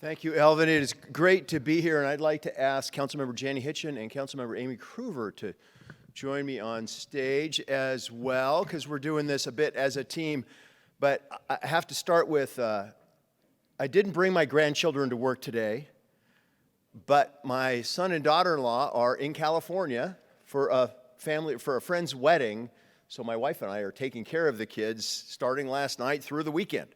Thank you, Elvin. It is great to be here, and I'd like to ask Councilmember Janie Hitchen and Councilmember Amy Kruver to join me on stage as well, because we're doing this a bit as a team. But I have to start with, I didn't bring my grandchildren to work today, but my son and daughter-in-law are in California for a friend's wedding, so my wife and I are taking care of the kids starting last night through the weekend.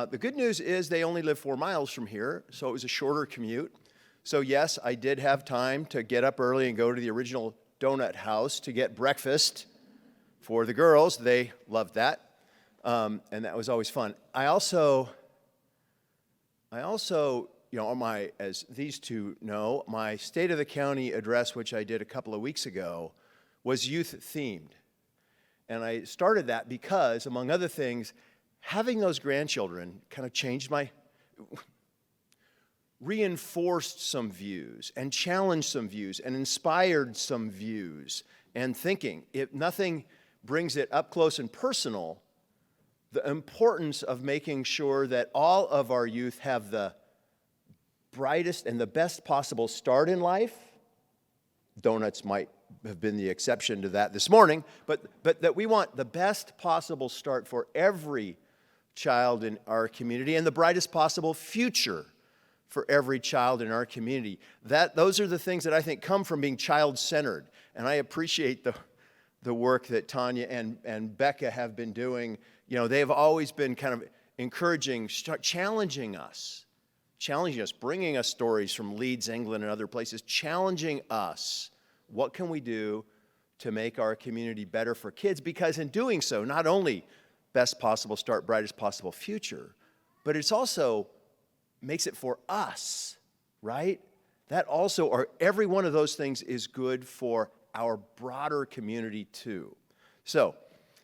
The good news is they only live 4 miles from here, so it was a shorter commute. So yes, I did have time to get up early and go to the original donut house to get breakfast for the girls. They loved that, and that was always fun. I also, as these two know, my State of the County address, which I did a couple of weeks ago, was youth-themed. And I started that because, among other things, having those grandchildren kind of reinforced some views and challenged some views and inspired some views and thinking. If nothing brings it up close and personal, the importance of making sure that all of our youth have the brightest and the best possible start in life. Donuts might have been the exception to that this morning, but that we want the best possible start for every child in our community and the brightest possible future for every child in our community. Those are the things that I think come from being child-centered, and I appreciate the work that Tanya and Becca have been doing. You know, they've always been kind of encouraging, challenging us, bringing us stories from Leeds, England, and other places, challenging us. What can we do to make our community better for kids? Because in doing so, not only best possible start, brightest possible future, but it's also makes it for us, right? That also, or every one of those things is good for our broader community too. So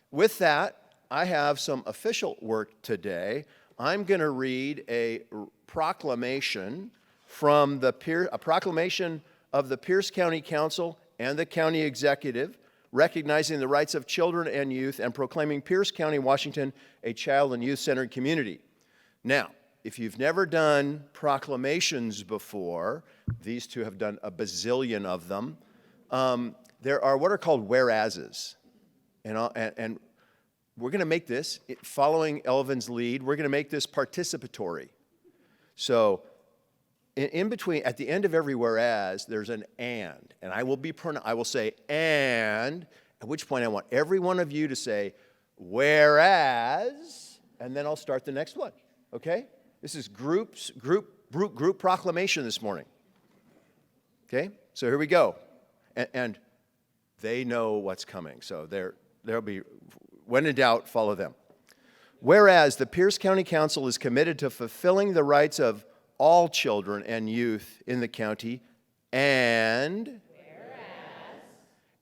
with that, I have some official work today. I'm going to read a proclamation from a proclamation of the Pierce County Council and the County Executive, recognizing the rights of children and youth and proclaiming Pierce County, Washington, a child and youth-centered community. Now, if you've never done proclamations before, these two have done a bazillion of them, there are what are called whereases. And we're going to make this, following Elvin's lead, we're going to make this participatory. So in between, at the end of every whereas, there's an and I will say and, at which point I want every one of you to say whereas, and then I'll start the next one, okay? This is group proclamation this morning, okay? So here we go, and they know what's coming, so there'll be, when in doubt, follow them. Whereas the Pierce County Council is committed to fulfilling the rights of all children and youth in the county, and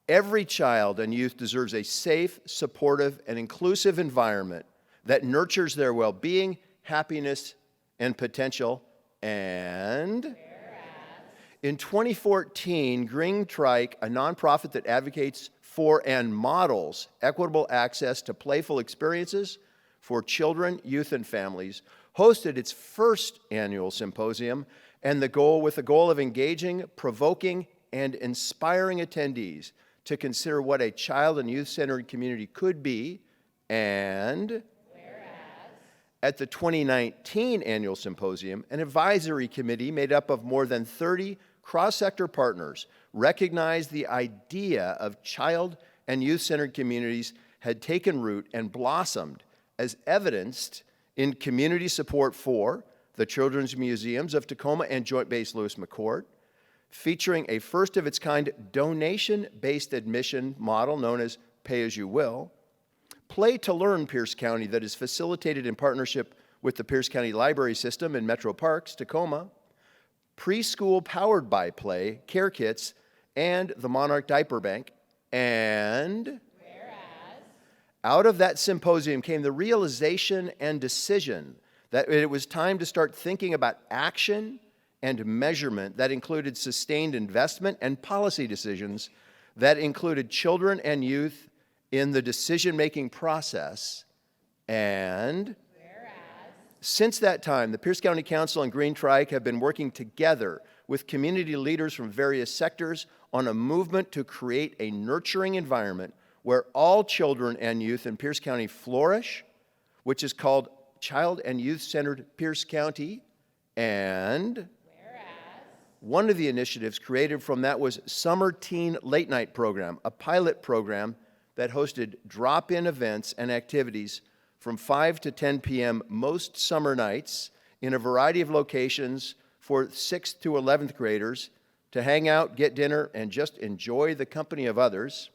every child and youth deserves a safe, supportive, and inclusive environment that nurtures their well-being, happiness, and potential. And in 2014, Green Trike, a nonprofit that advocates for and models equitable access to playful experiences for children, youth, and families, hosted its first annual symposium, and with the goal of engaging, provoking, and inspiring attendees to consider what a child and youth-centered community could be. And at the 2019 annual symposium, an advisory committee made up of more than 30 cross-sector partners recognized the idea of child and youth-centered communities had taken root and blossomed, as evidenced in community support for the Children's Museums of Tacoma and Joint Base Lewis McChord, featuring a first-of-its-kind donation-based admission model known as Pay-As-You-Will, Play to Learn Pierce County that is facilitated in partnership with the Pierce County Library System in Metro Parks, Tacoma, Preschool Powered by Play, Care Kits, and the Monarch Diaper Bank, and out of that symposium came the realization and decision that it was time to start thinking about action and measurement that included sustained investment and policy decisions that included children and youth in the decision-making process. And Since that time, the Pierce County Council and Green Trike have been working together with community leaders from various sectors on a movement to create a nurturing environment where all children and youth in Pierce County flourish, which is called Child and Youth-Centered Pierce County. And one of the initiatives created from that was Summer Teen Late Night Program, a pilot program that hosted drop-in events and activities from 5 to 10 p.m. most summer nights in a variety of locations for 6th to 11th graders to hang out, get dinner, and just enjoy the company of others.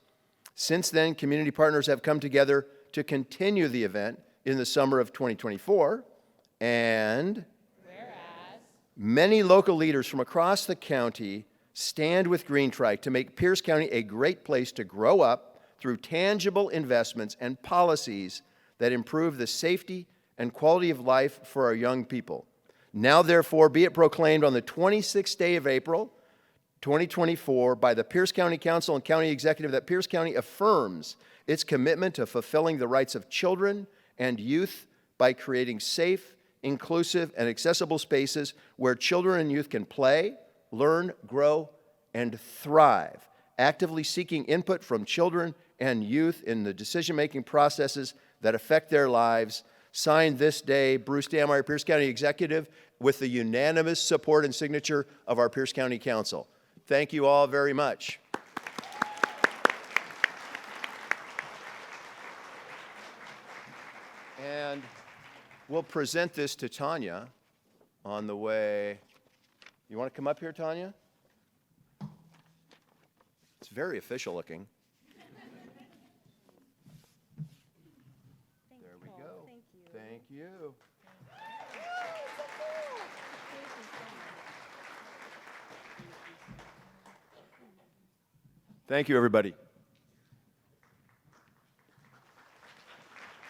Since then, community partners have come together to continue the event in the summer of 2024, and many local leaders from across the county stand with Green Trike to make Pierce County a great place to grow up through tangible investments and policies that improve the safety and quality of life for our young people. Now, therefore, be it proclaimed on the 26th day of April, 2024, by the Pierce County Council and County Executive that Pierce County affirms its commitment to fulfilling the rights of children and youth by creating safe, inclusive, and accessible spaces where children and youth can play, learn, grow, and thrive, actively seeking input from children and youth in the decision-making processes that affect their lives. Signed this day, Bruce Dammeier, Pierce County Executive, with the unanimous support and signature of our Pierce County Council. Thank you all very much. And we'll present this to Tanya on the way. You want to come up here, Tanya? It's very official looking. There we go. Thank you. Thank you. Thank you, everybody.